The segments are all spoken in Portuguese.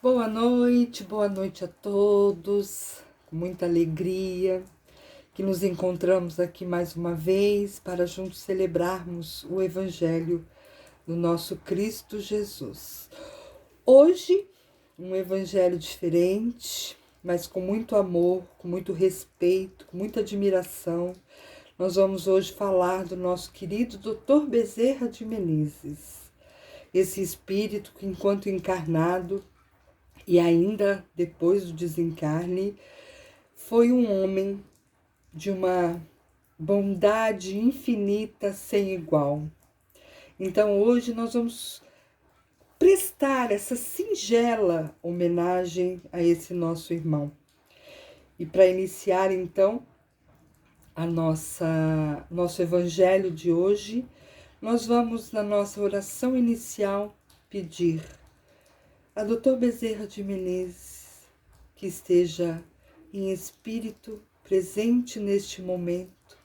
Boa noite a todos, com muita alegria que nos encontramos aqui mais uma vez para juntos celebrarmos o Evangelho do nosso Cristo Jesus. Hoje, um Evangelho diferente, mas com muito amor, com muito respeito, com muita admiração. Nós vamos hoje falar do nosso querido Dr. Bezerra de Menezes, esse espírito que, enquanto encarnado, e ainda depois do desencarne, foi um homem de uma bondade infinita sem igual. Então hoje nós vamos prestar essa singela homenagem a esse nosso irmão. E para iniciar então nosso evangelho de hoje, nós vamos na nossa oração inicial pedir a Dr. Bezerra de Menezes que esteja em espírito presente neste momento,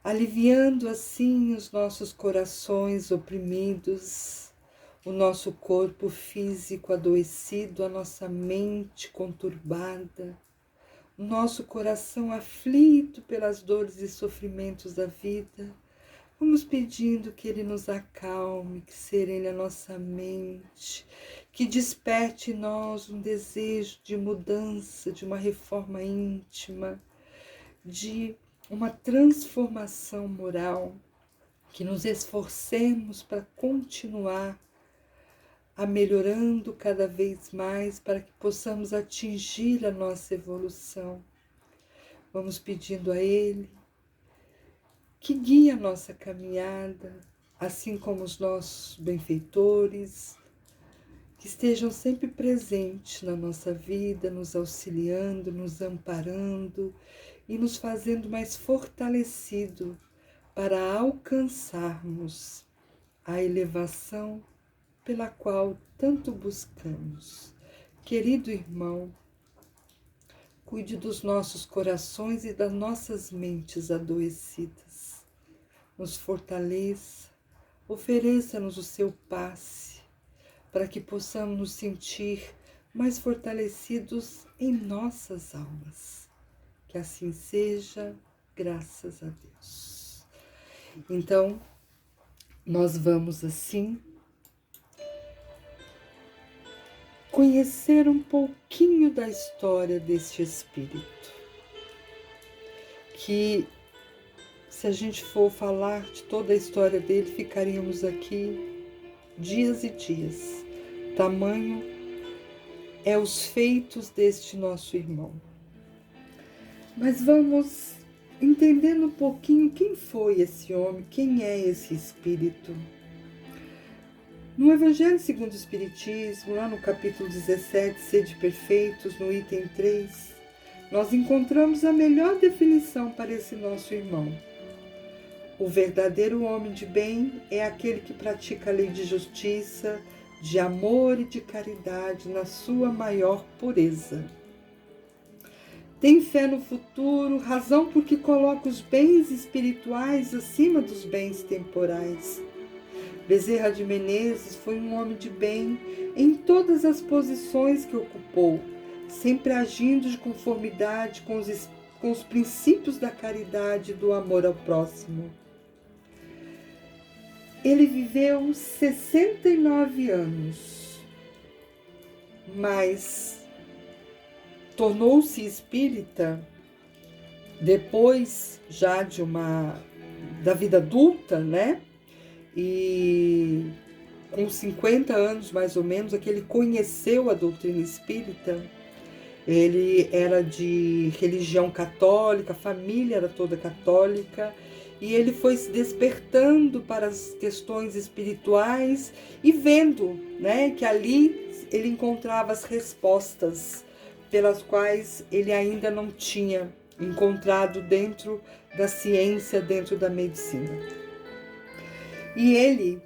aliviando assim os nossos corações oprimidos, o nosso corpo físico adoecido, a nossa mente conturbada, o nosso coração aflito pelas dores e sofrimentos da vida. Vamos pedindo que Ele nos acalme, que serene a nossa mente, que desperte em nós um desejo de mudança, de uma reforma íntima, de uma transformação moral, que nos esforcemos para continuar melhorando cada vez mais, para que possamos atingir a nossa evolução. Vamos pedindo a Ele que guie a nossa caminhada, assim como os nossos benfeitores, que estejam sempre presentes na nossa vida, nos auxiliando, nos amparando e nos fazendo mais fortalecido para alcançarmos a elevação pela qual tanto buscamos. Querido irmão, cuide dos nossos corações e das nossas mentes adoecidas. Nos fortaleça, ofereça-nos o seu passe, para que possamos nos sentir mais fortalecidos em nossas almas. Que assim seja, graças a Deus. Então, nós vamos assim conhecer um pouquinho da história deste espírito, que se a gente for falar de toda a história dele, ficaríamos aqui dias e dias. Tamanho é os feitos deste nosso irmão. Mas vamos entendendo um pouquinho quem foi esse homem, quem é esse espírito. No Evangelho segundo o Espiritismo, lá no capítulo 17, Sede Perfeitos, no item 3, nós encontramos a melhor definição para esse nosso irmão. O verdadeiro homem de bem é aquele que pratica a lei de justiça, de amor e de caridade na sua maior pureza. Tem fé no futuro, razão porque coloca os bens espirituais acima dos bens temporais. Bezerra de Menezes foi um homem de bem em todas as posições que ocupou, sempre agindo de conformidade com os princípios da caridade e do amor ao próximo. Ele viveu 69 anos, mas tornou-se espírita depois já da vida adulta, né? E com 50 anos mais ou menos, é que ele conheceu a doutrina espírita. Ele era de religião católica, a família era toda católica, e ele foi se despertando para as questões espirituais e vendo, né, que ali ele encontrava as respostas pelas quais ele ainda não tinha encontrado dentro da ciência, dentro da medicina. E ele,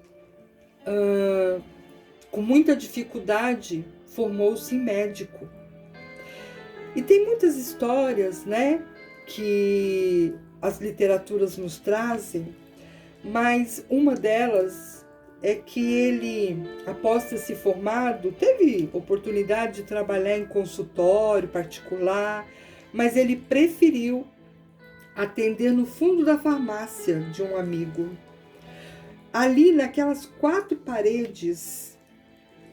com muita dificuldade, formou-se médico. E tem muitas histórias, né, que as literaturas nos trazem, mas uma delas é que ele, após ter se formado, teve oportunidade de trabalhar em consultório particular, mas ele preferiu atender no fundo da farmácia de um amigo. Ali, naquelas 4 paredes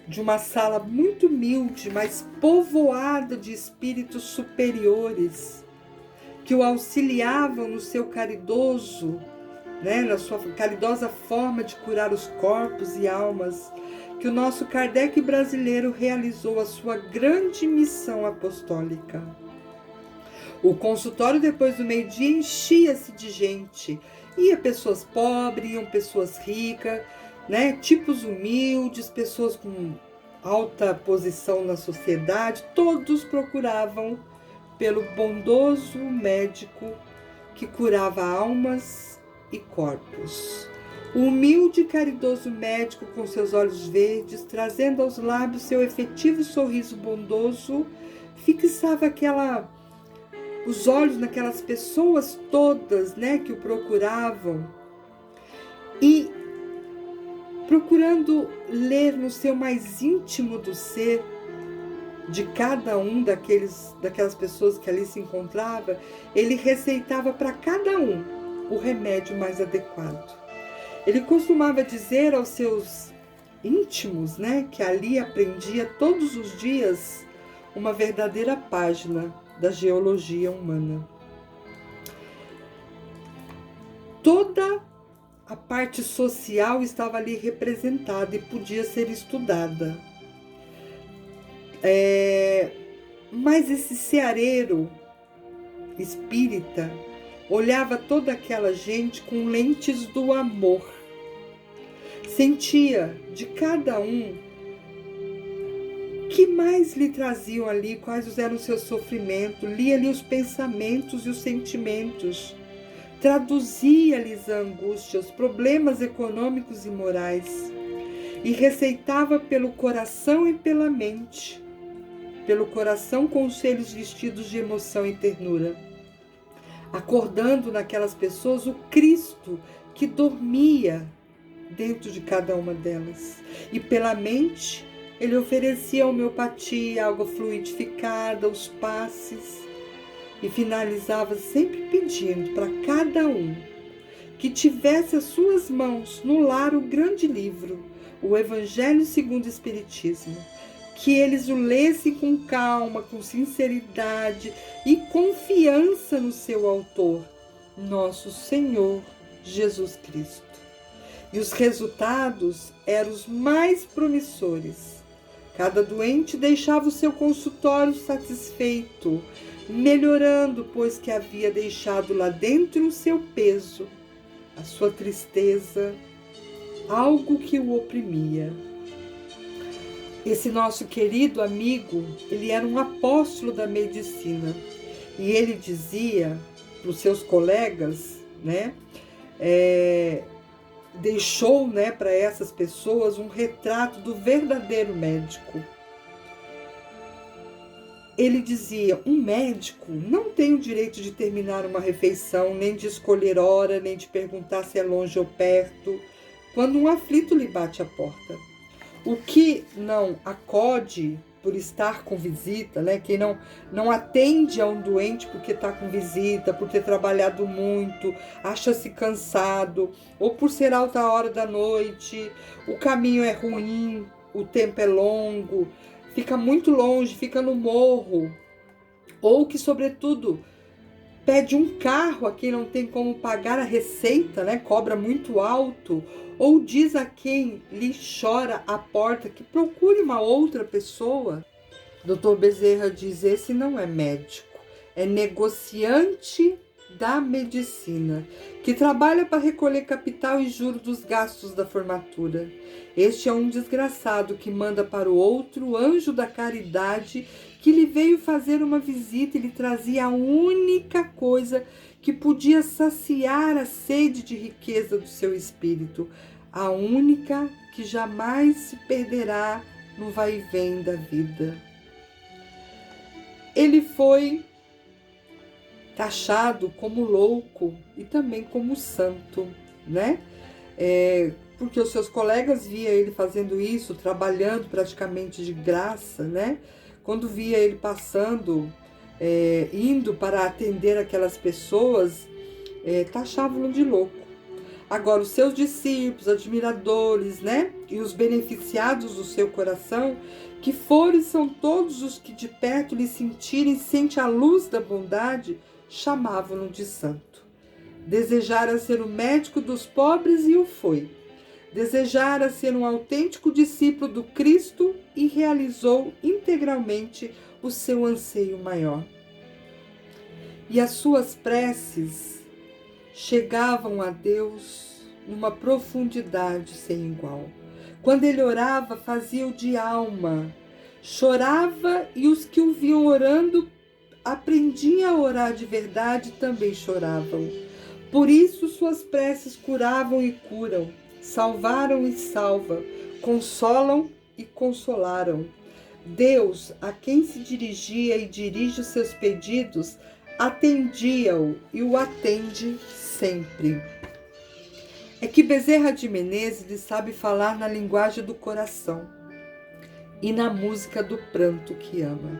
de uma sala muito humilde, mas povoada de espíritos superiores, que o auxiliavam no seu caridoso, na sua caridosa forma de curar os corpos e almas, que o nosso Kardec brasileiro realizou a sua grande missão apostólica. O consultório, depois do meio-dia, enchia-se de gente. Ia pessoas pobres, iam pessoas ricas, tipos humildes, pessoas com alta posição na sociedade. Todos procuravam pelo bondoso médico que curava almas e corpos. O humilde e caridoso médico, com seus olhos verdes, trazendo aos lábios seu efetivo sorriso bondoso, fixava os olhos naquelas pessoas todas, que o procuravam, e procurando ler no seu mais íntimo do ser de cada um daquelas pessoas que ali se encontrava, ele receitava para cada um o remédio mais adequado. Ele costumava dizer aos seus íntimos, que ali aprendia todos os dias uma verdadeira página da geologia humana. Toda a parte social estava ali representada e podia ser estudada. Mas esse ceareiro espírita olhava toda aquela gente com lentes do amor. Sentia de cada um que mais lhe traziam ali, quais eram os seus sofrimentos, lia ali os pensamentos e os sentimentos, traduzia-lhes a angústia, os problemas econômicos e morais, e receitava pelo coração e pela mente, pelo coração conselhos vestidos de emoção e ternura, acordando naquelas pessoas o Cristo que dormia dentro de cada uma delas, e pela mente ele oferecia a homeopatia, água fluidificada, os passes, e finalizava sempre pedindo para cada um que tivesse às suas mãos no lar o grande livro, o Evangelho segundo o Espiritismo, que eles o lessem com calma, com sinceridade e confiança no seu autor, nosso Senhor Jesus Cristo. E os resultados eram os mais promissores. Cada doente deixava o seu consultório satisfeito, melhorando, pois que havia deixado lá dentro o seu peso, a sua tristeza, algo que o oprimia. Esse nosso querido amigo, ele era um apóstolo da medicina, e ele dizia para os seus colegas, deixou, para essas pessoas um retrato do verdadeiro médico. Ele dizia: um médico não tem o direito de terminar uma refeição, nem de escolher hora, nem de perguntar se é longe ou perto, quando um aflito lhe bate à porta. O que não acode por estar com visita, quem não atende a um doente porque está com visita, por ter trabalhado muito, acha-se cansado, ou por ser alta hora da noite, o caminho é ruim, o tempo é longo, fica muito longe, fica no morro, ou que, sobretudo, pede um carro a quem não tem como pagar a receita, cobra muito alto, ou diz a quem lhe chora à porta que procure uma outra pessoa. Dr. Bezerra diz: esse não é médico, é negociante da medicina, que trabalha para recolher capital e juros dos gastos da formatura. Este é um desgraçado que manda para o outro o anjo da caridade que lhe veio fazer uma visita e lhe trazia a única coisa que podia saciar a sede de riqueza do seu espírito, a única que jamais se perderá no vai e vem da vida. Ele foi taxado como louco e também como santo, porque os seus colegas via ele fazendo isso, trabalhando praticamente de graça, né? Quando via ele passando, indo para atender aquelas pessoas, taxavam-no de louco. Agora, os seus discípulos, admiradores, né? E os beneficiados do seu coração, que foram e são todos os que de perto lhe sentirem, sente a luz da bondade, chamavam-no de santo. Desejara ser o médico dos pobres e o foi. Desejara ser um autêntico discípulo do Cristo e realizou integralmente o seu anseio maior. E as suas preces chegavam a Deus numa profundidade sem igual. Quando ele orava, fazia-o de alma, chorava, e os que o viam orando aprendiam a orar de verdade, também choravam. Por isso suas preces curavam e curam, salvaram e salvam, consolam e consolaram. Deus, a quem se dirigia e dirige os seus pedidos, atendia-o e o atende sempre. É que Bezerra de Menezes sabe falar na linguagem do coração e na música do pranto que ama.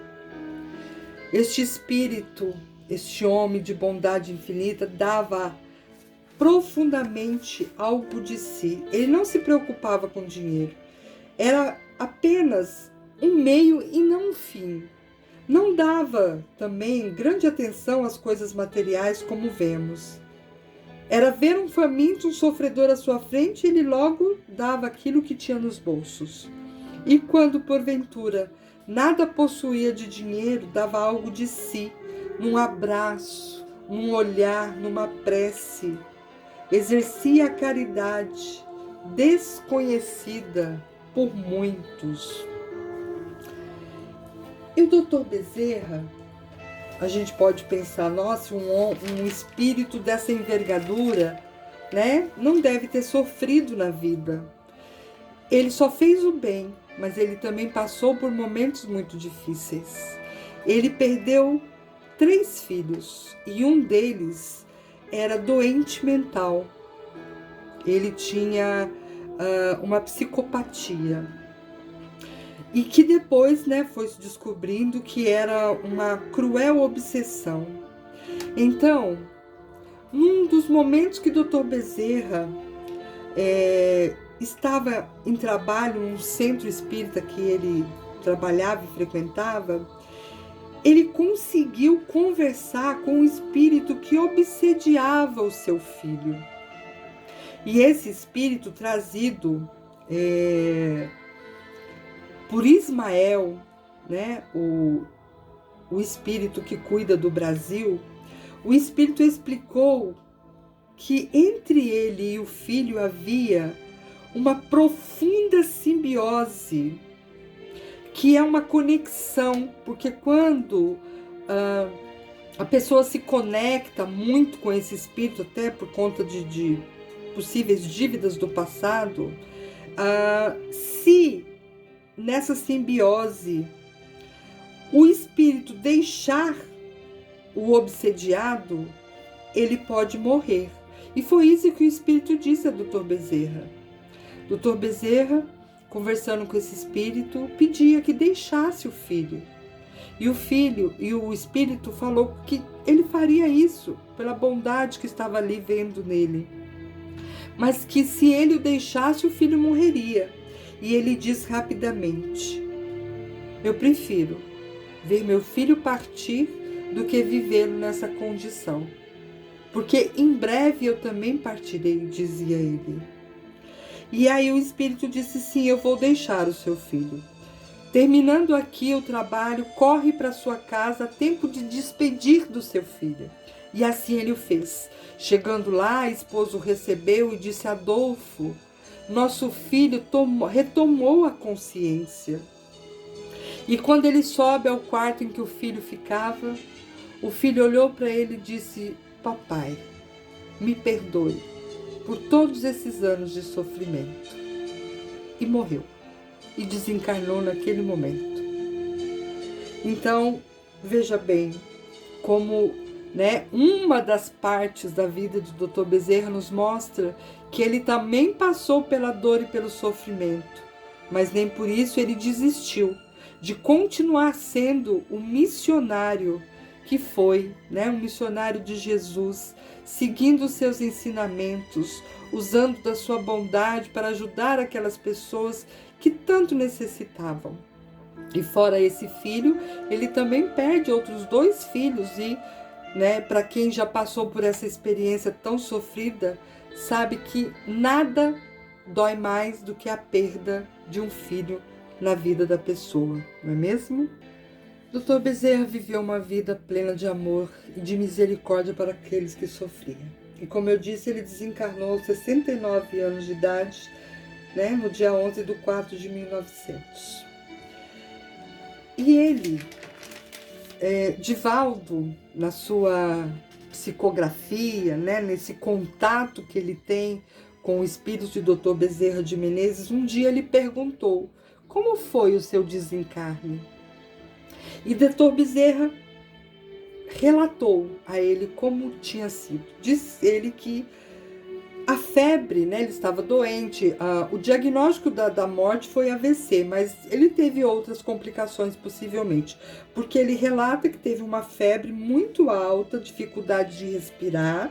Este espírito, este homem de bondade infinita, dava profundamente algo de si. Ele não se preocupava com dinheiro. Era apenas um meio e não um fim. Não dava também grande atenção às coisas materiais como vemos. Era ver um faminto, um sofredor à sua frente, e ele logo dava aquilo que tinha nos bolsos. E quando, porventura, nada possuía de dinheiro, dava algo de si, num abraço, num olhar, numa prece. Exercia a caridade, desconhecida por muitos. E o Dr. Bezerra, a gente pode pensar, nossa, um espírito dessa envergadura, né, não deve ter sofrido na vida. Ele só fez o bem, mas ele também passou por momentos muito difíceis. Ele perdeu 3 filhos e um deles era doente mental. Ele tinha uma psicopatia. E que depois, né, foi se descobrindo que era uma cruel obsessão. Então, num dos momentos que Dr. Bezerra estava em trabalho num centro espírita que ele trabalhava e frequentava, ele conseguiu conversar com um espírito que obsediava o seu filho. E esse espírito, trazido por Ismael, né, o espírito que cuida do Brasil, o espírito explicou que entre ele e o filho havia uma profunda simbiose, que é uma conexão, porque quando a pessoa se conecta muito com esse espírito, até por conta de possíveis dívidas do passado, se nessa simbiose o espírito deixar o obsediado, ele pode morrer. E foi isso que o espírito disse a Dr. Bezerra. Dr. Bezerra, conversando com esse espírito, pedia que deixasse o filho. E o espírito falou que ele faria isso pela bondade que estava ali vendo nele. Mas que se ele o deixasse, o filho morreria. E ele diz rapidamente: eu prefiro ver meu filho partir do que vivê-lo nessa condição. Porque em breve eu também partirei, dizia ele. E aí o espírito disse: sim, eu vou deixar o seu filho. Terminando aqui o trabalho, corre para sua casa a tempo de despedir do seu filho. E assim ele o fez. Chegando lá, a esposa o recebeu e disse: Adolfo, nosso filho retomou a consciência. E quando ele sobe ao quarto em que o filho ficava, o filho olhou para ele e disse: papai, me perdoe por todos esses anos de sofrimento. E morreu. E desencarnou naquele momento. Então, veja bem, como, né, uma das partes da vida de Dr. Bezerra nos mostra que ele também passou pela dor e pelo sofrimento, mas nem por isso ele desistiu de continuar sendo o missionário que foi, né? Um missionário de Jesus, seguindo os seus ensinamentos, usando da sua bondade para ajudar aquelas pessoas que tanto necessitavam. E fora esse filho, ele também perde outros 2 filhos e, né, para quem já passou por essa experiência tão sofrida, sabe que nada dói mais do que a perda de um filho na vida da pessoa, não é mesmo? Dr. Bezerra viveu uma vida plena de amor e de misericórdia para aqueles que sofriam. E como eu disse, ele desencarnou aos 69 anos de idade, né, no dia 11 de 4 de 1900. E ele, Divaldo, na sua psicografia, né, nesse contato que ele tem com o espírito de Dr. Bezerra de Menezes, um dia ele perguntou: como foi o seu desencarne? E Dr. Bezerra relatou a ele como tinha sido. Diz ele que a febre, né, ele estava doente, o diagnóstico da morte foi AVC, mas ele teve outras complicações possivelmente, porque ele relata que teve uma febre muito alta, dificuldade de respirar,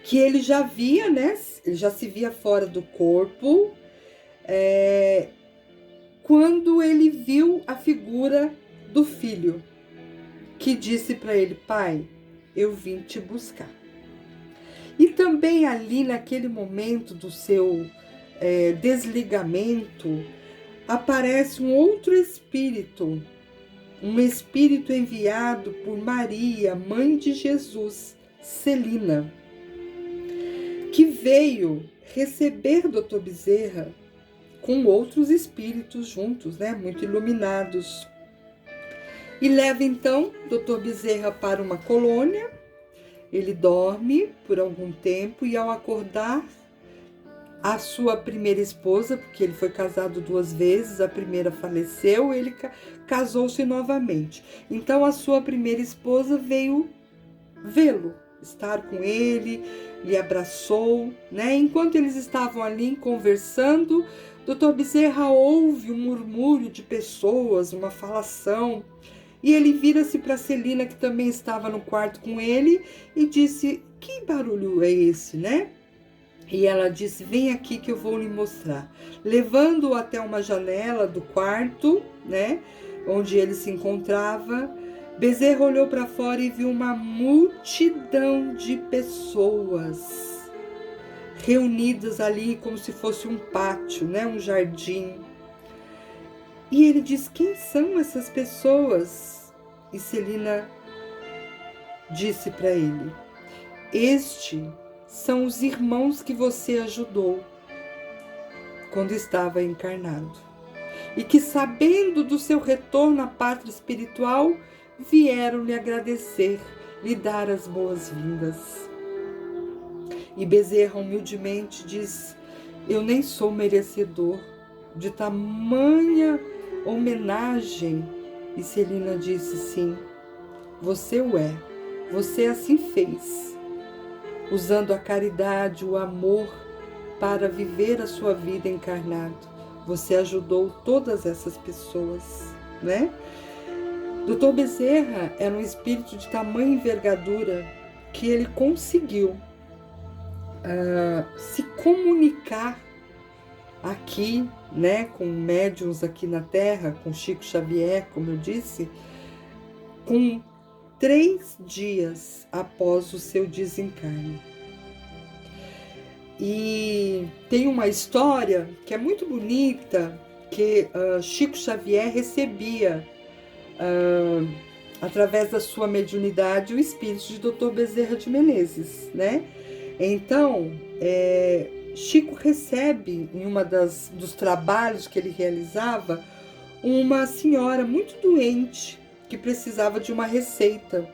que ele já via, né, ele já se via fora do corpo, quando ele viu a figura do filho, que disse para ele: pai, eu vim te buscar. E também ali naquele momento do seu desligamento, aparece um outro espírito, um espírito enviado por Maria, mãe de Jesus, Celina, que veio receber Dr. Bezerra com outros espíritos juntos, né, muito iluminados. E leva então Dr. Bezerra para uma colônia. Ele dorme por algum tempo e ao acordar, a sua primeira esposa, porque ele foi casado 2 vezes, a primeira faleceu, ele casou-se novamente. Então a sua primeira esposa veio vê-lo, estar com ele, lhe abraçou, né? Enquanto eles estavam ali conversando, Dr. Bezerra ouve um murmúrio de pessoas, uma falação. E ele vira-se para Celina, que também estava no quarto com ele, e disse: que barulho é esse, né? E ela disse: vem aqui que eu vou lhe mostrar. Levando-o até uma janela do quarto, né, onde ele se encontrava, Bezerra olhou para fora e viu uma multidão de pessoas reunidas ali como se fosse um pátio, né, um jardim. E ele diz: quem são essas pessoas? E Celina disse para ele: estes são os irmãos que você ajudou quando estava encarnado. E que, sabendo do seu retorno à pátria espiritual, vieram lhe agradecer, lhe dar as boas-vindas. E Bezerra humildemente diz: eu nem sou merecedor de tamanha homenagem. E Celina disse: sim, você o é, você assim fez, usando a caridade, o amor para viver a sua vida encarnado. Você ajudou todas essas pessoas, né? Dr. Bezerra era um espírito de tamanha envergadura que ele conseguiu se comunicar aqui, né, com médiuns aqui na Terra, com Chico Xavier, como eu disse, com 3 dias após o seu desencarne. E tem uma história que é muito bonita, que Chico Xavier recebia, através da sua mediunidade, o espírito de Dr. Bezerra de Menezes, né? Então, Chico recebe, em uma dos trabalhos que ele realizava, uma senhora muito doente que precisava de uma receita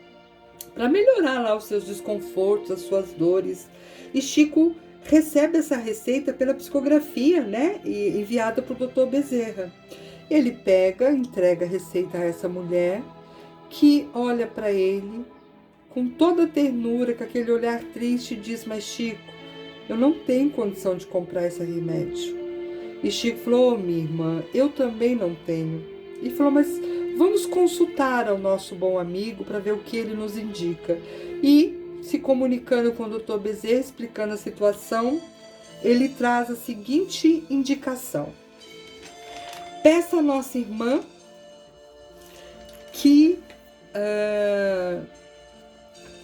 para melhorar lá os seus desconfortos, as suas dores. E Chico recebe essa receita pela psicografia, né, enviada para o Dr. Bezerra. Ele pega, entrega a receita a essa mulher, que olha para ele com toda a ternura, com aquele olhar triste, e diz: mas Chico, eu não tenho condição de comprar esse remédio. E Chico falou: oh, minha irmã, eu também não tenho. E falou: mas vamos consultar ao nosso bom amigo para ver o que ele nos indica. E, se comunicando com o Dr. Bezerra, explicando a situação, ele traz a seguinte indicação: peça à nossa irmã que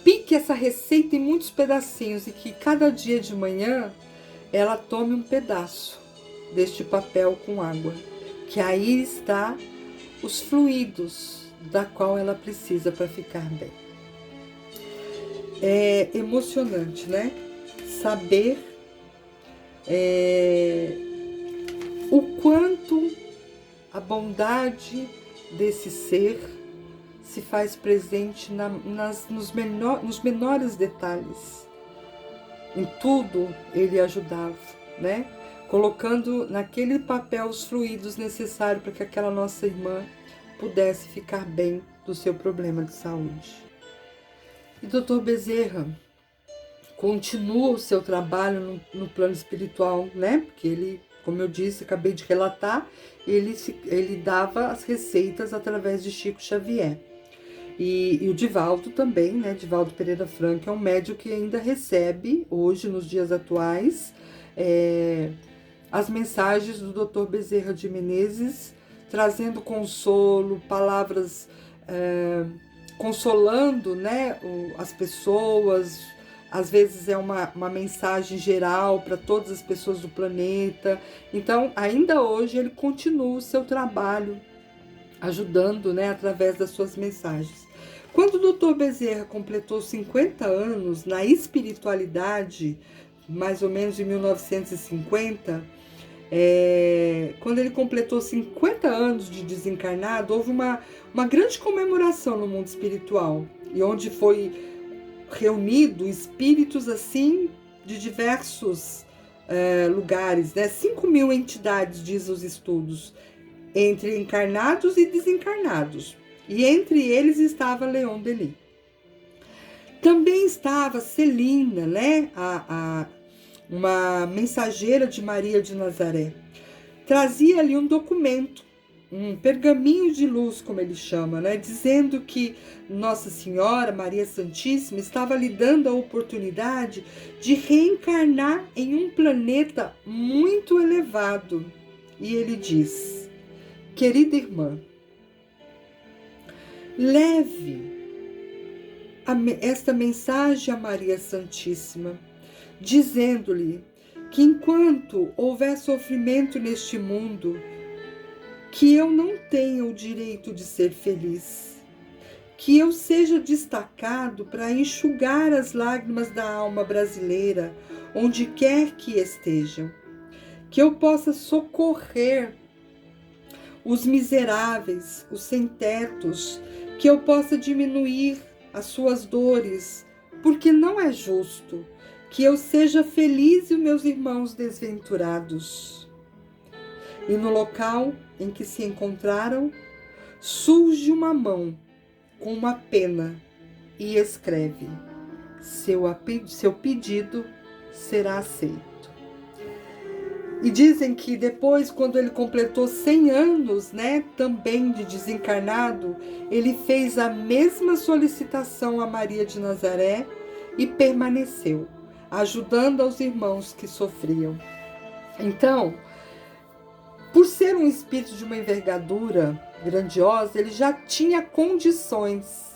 pique essa receita em muitos pedacinhos e que cada dia de manhã ela tome um pedaço deste papel com água, que aí está os fluidos da qual ela precisa para ficar bem. É emocionante, né? Saber o quanto a bondade desse ser se faz presente nos menores detalhes. Em tudo ele ajudava, né? Colocando naquele papel os fluidos necessários para que aquela nossa irmã pudesse ficar bem do seu problema de saúde. E Dr. Bezerra continua o seu trabalho no plano espiritual, né? Porque ele, como eu disse, acabei de relatar, ele dava as receitas através de Chico Xavier. E o Divaldo também, né? Divaldo Pereira Franco é um médium que ainda recebe, hoje, nos dias atuais, as mensagens do Dr. Bezerra de Menezes, trazendo consolo, palavras consolando, né, as pessoas. Às vezes é uma mensagem geral para todas as pessoas do planeta. Então, ainda hoje, ele continua o seu trabalho, ajudando, né, através das suas mensagens. Quando o Dr. Bezerra completou 50 anos na espiritualidade, mais ou menos em 1950, quando ele completou 50 anos de desencarnado, houve uma grande comemoração no mundo espiritual, e onde foi reunido espíritos assim de diversos lugares, né? 5.000 entidades, diz os estudos, entre encarnados e desencarnados. E entre eles estava Leon Denis. Também estava Celina, né? Uma mensageira de Maria de Nazaré. Trazia ali um documento, um pergaminho de luz, como ele chama, né? Dizendo que Nossa Senhora, Maria Santíssima, estava lhe dando a oportunidade de reencarnar em um planeta muito elevado. E ele diz: querida irmã, leve esta mensagem a Maria Santíssima, dizendo-lhe que enquanto houver sofrimento neste mundo, que eu não tenha o direito de ser feliz, que eu seja destacado para enxugar as lágrimas da alma brasileira, onde quer que estejam, que eu possa socorrer os miseráveis, os sem-tetos, que eu possa diminuir as suas dores, porque não é justo que eu seja feliz e os meus irmãos desventurados. E no local em que se encontraram, surge uma mão com uma pena e escreve: seu pedido será aceito. E dizem que depois, quando ele completou 100 anos, né, também de desencarnado, ele fez a mesma solicitação a Maria de Nazaré e permaneceu, ajudando aos irmãos que sofriam. Então, por ser um espírito de uma envergadura grandiosa, ele já tinha condições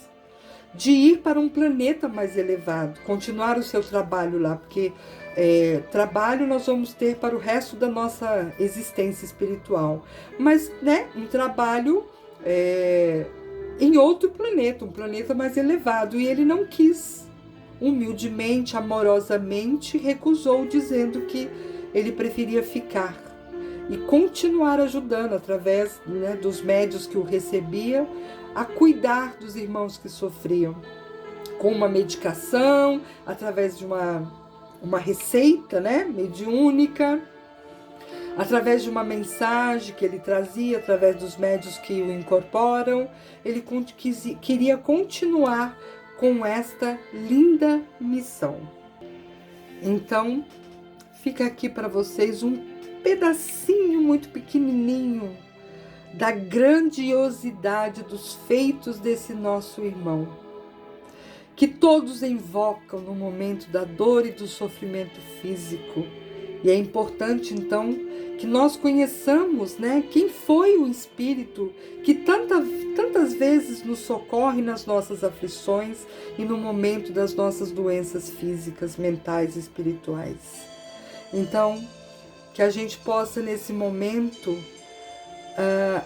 de ir para um planeta mais elevado, continuar o seu trabalho lá, porque trabalho nós vamos ter para o resto da nossa existência espiritual, mas, né, um trabalho em outro planeta, um planeta mais elevado, e ele não quis. Humildemente, amorosamente, recusou, dizendo que ele preferia ficar e continuar ajudando, através, né, dos médiuns que o recebiam, a cuidar dos irmãos que sofriam, com uma medicação, através de uma receita, né, mediúnica, através de uma mensagem que ele trazia, através dos médiuns que o incorporam. Ele queria continuar com esta linda missão. Então, fica aqui para vocês um pedacinho muito pequenininho da grandiosidade dos feitos desse nosso irmão, que todos invocam no momento da dor e do sofrimento físico. E é importante, então, que nós conheçamos, né, quem foi o Espírito que tantas vezes nos socorre nas nossas aflições e no momento das nossas doenças físicas, mentais e espirituais. Então, que a gente possa, nesse momento,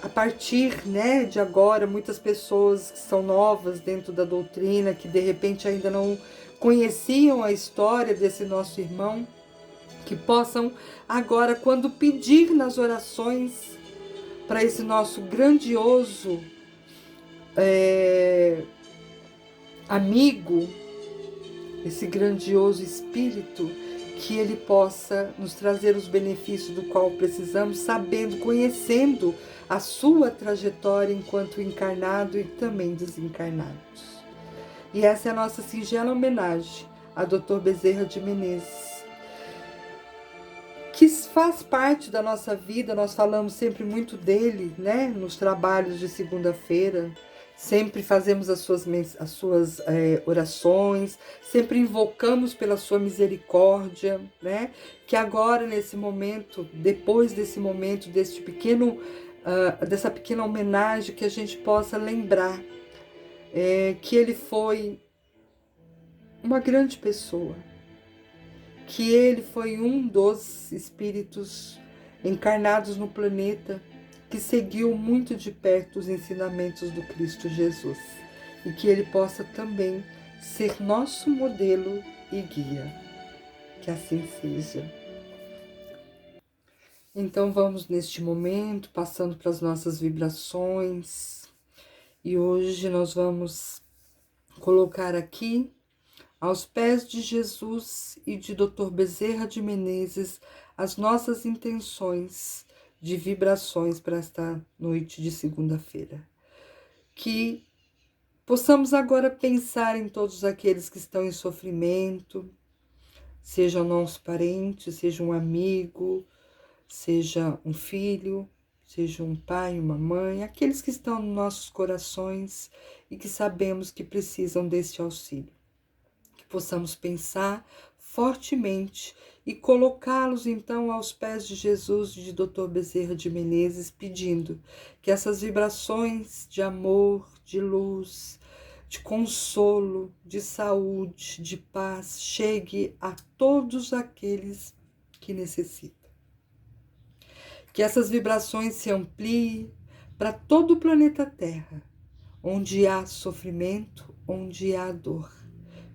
a partir, né, de agora, muitas pessoas que são novas dentro da doutrina, que de repente ainda não conheciam a história desse nosso irmão, que possam agora, quando pedir nas orações para esse nosso grandioso amigo, esse grandioso espírito, que ele possa nos trazer os benefícios do qual precisamos, sabendo, conhecendo a sua trajetória enquanto encarnado e também desencarnados. E essa é a nossa singela homenagem a Dr. Bezerra de Menezes, que faz parte da nossa vida. Nós falamos sempre muito dele, né, nos trabalhos de segunda-feira. Sempre fazemos as suas orações, sempre invocamos pela sua misericórdia, né? Que agora, nesse momento, depois desse momento, dessa pequena homenagem, que a gente possa lembrar que ele foi uma grande pessoa, que ele foi um dos espíritos encarnados no planeta que seguiu muito de perto os ensinamentos do Cristo Jesus, e que ele possa também ser nosso modelo e guia. Que assim seja. Então vamos neste momento passando para as nossas vibrações, e hoje nós vamos colocar aqui aos pés de Jesus e de Dr. Bezerra de Menezes as nossas intenções de vibrações para esta noite de segunda-feira. Que possamos agora pensar em todos aqueles que estão em sofrimento, seja nosso parente, seja um amigo, seja um filho, seja um pai, uma mãe, aqueles que estão nos nossos corações e que sabemos que precisam deste auxílio. Que possamos pensar fortemente e colocá-los então aos pés de Jesus e de Dr. Bezerra de Menezes, pedindo que essas vibrações de amor, de luz, de consolo, de saúde, de paz, chegue a todos aqueles que necessitam. Que essas vibrações se ampliem para todo o planeta Terra, onde há sofrimento, onde há dor,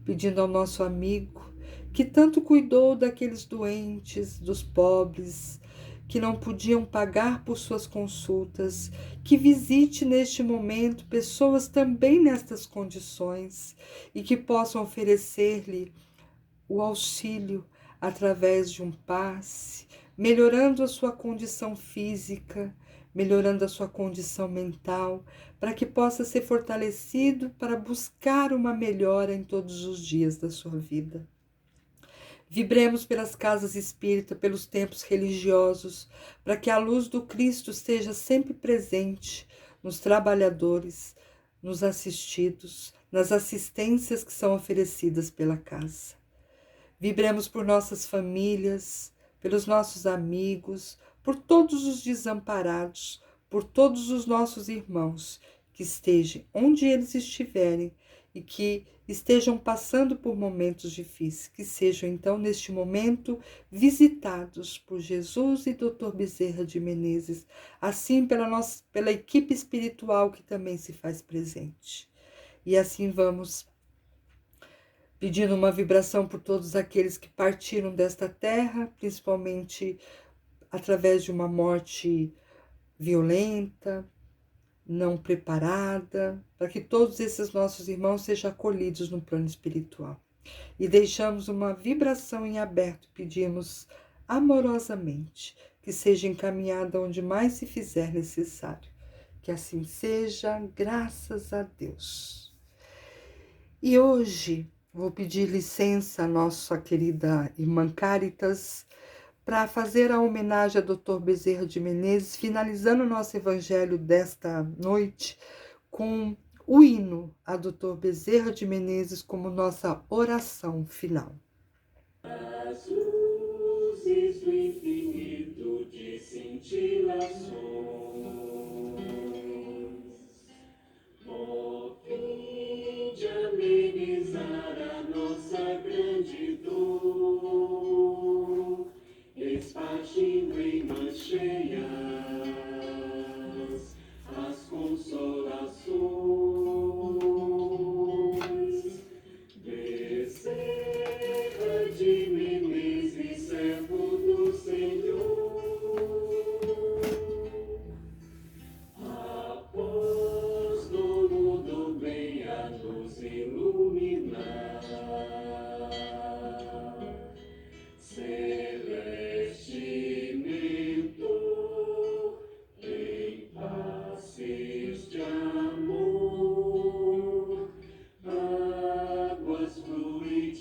pedindo ao nosso amigo que tanto cuidou daqueles doentes, dos pobres, que não podiam pagar por suas consultas, que visite neste momento pessoas também nestas condições e que possam oferecer-lhe o auxílio através de um passe, melhorando a sua condição física, melhorando a sua condição mental, para que possa ser fortalecido para buscar uma melhora em todos os dias da sua vida. Vibremos pelas casas espíritas, pelos templos religiosos, para que a luz do Cristo esteja sempre presente nos trabalhadores, nos assistidos, nas assistências que são oferecidas pela casa. Vibremos por nossas famílias, pelos nossos amigos, por todos os desamparados, por todos os nossos irmãos, que estejam onde eles estiverem e que estejam passando por momentos difíceis, que sejam então neste momento visitados por Jesus e Dr. Bezerra de Menezes, assim pela equipe espiritual que também se faz presente. E assim vamos pedindo uma vibração por todos aqueles que partiram desta terra, principalmente através de uma morte violenta, não preparada, para que todos esses nossos irmãos sejam acolhidos no plano espiritual. E deixamos uma vibração em aberto, pedimos amorosamente que seja encaminhada onde mais se fizer necessário. Que assim seja, graças a Deus. E hoje vou pedir licença à nossa querida irmã Cáritas, para fazer a homenagem a Dr. Bezerra de Menezes, finalizando o nosso evangelho desta noite com o hino a Dr. Bezerra de Menezes como nossa oração final. As luzes do infinito de cintilações, ó fim de amenizar a nossa grande dor, espargindo em mãos cheias as consolações. Bezerra de Menezes, servo do Senhor, apóstolo do bem a nos iluminar, celeste mentor, em passes de amor, águas fluidificai,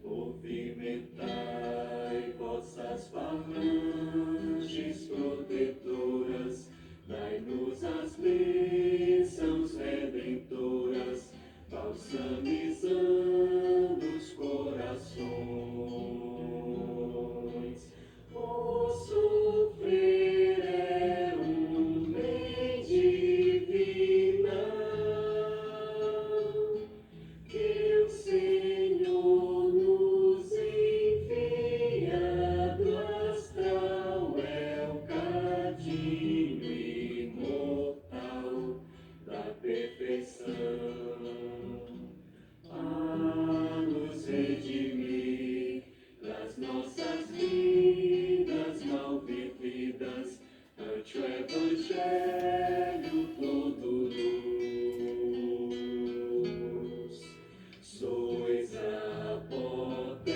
movimentai vossas falanges protetoras, dai-nos as bênçãos redentoras, balsamizando os corações. O sofrer é um bem divinal, que o Senhor nos envia do astral, é o cadinho imortal da perfeição, a nos redimir das nossas vidas mal vividas, ante o Evangelho todo luz. Sois a apoteose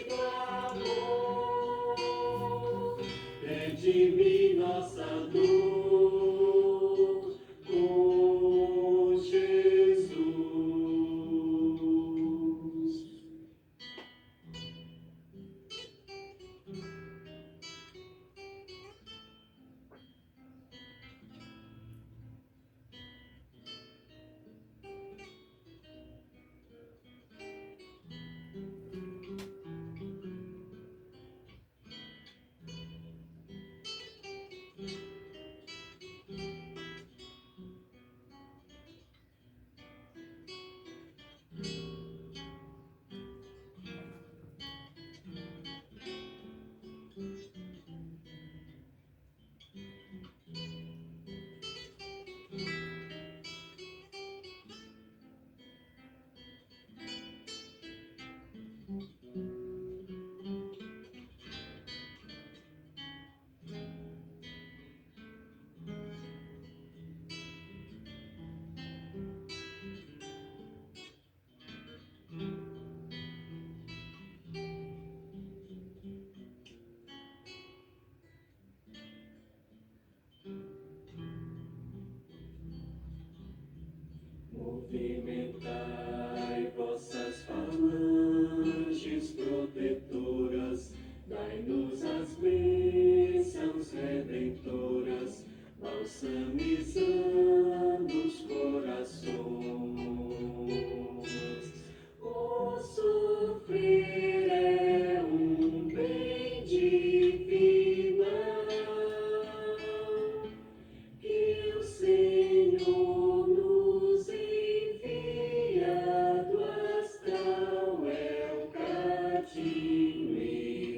do amor, redimi nossa dor com Jesus. Movimentai vossas falanges protetoras, dai-nos as bênçãos redentoras, balsamizando os corações. O sofrer é um bem divinal, que o Senhor nos envia do astral, é o cadinho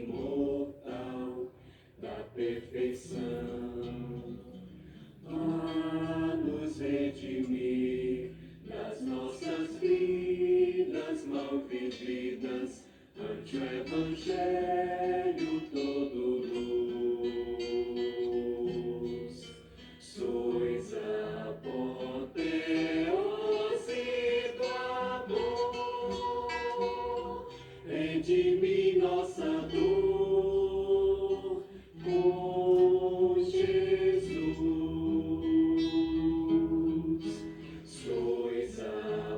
imortal da perfeição, a nos redimir das nossas vidas mal vividas, ante o Evangelho todo luz. Sois a apoteose do amor, redimi nossa dor com Jesus. Sois a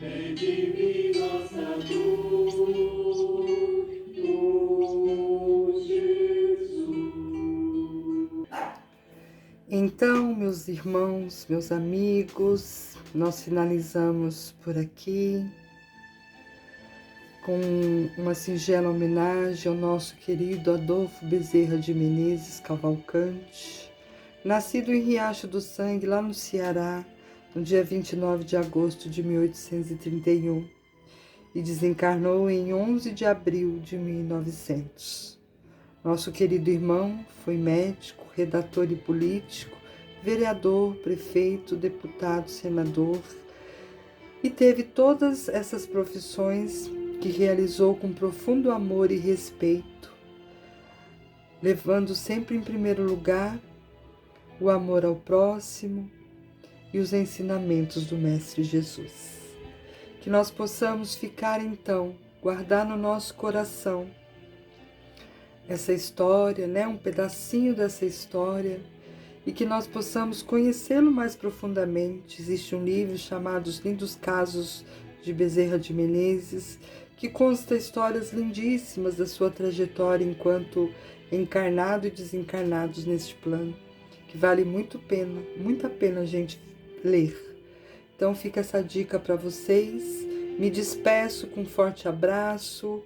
Pede-me nossa dor, oh Jesus. Então, meus irmãos, meus amigos, nós finalizamos por aqui com uma singela homenagem ao nosso querido Adolfo Bezerra de Menezes Cavalcante, nascido em Riacho do Sangue, lá no Ceará, no dia 29 de agosto de 1831, e desencarnou em 11 de abril de 1900. Nosso querido irmão foi médico, redator e político, vereador, prefeito, deputado, senador, e teve todas essas profissões que realizou com profundo amor e respeito, levando sempre em primeiro lugar o amor ao próximo e os ensinamentos do Mestre Jesus. Que nós possamos ficar então, guardar no nosso coração essa história, um pedacinho dessa história, e que nós possamos conhecê-lo mais profundamente. Existe um livro chamado Os Lindos Casos de Bezerra de Menezes, que consta histórias lindíssimas da sua trajetória enquanto encarnado e desencarnados neste plano, que vale muita pena a gente ler. Então fica essa dica para vocês. Me despeço com um forte abraço,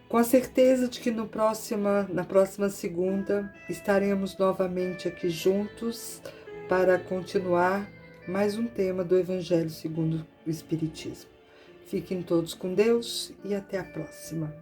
com a certeza de que na próxima segunda estaremos novamente aqui juntos para continuar mais um tema do Evangelho segundo o Espiritismo. Fiquem todos com Deus e até a próxima.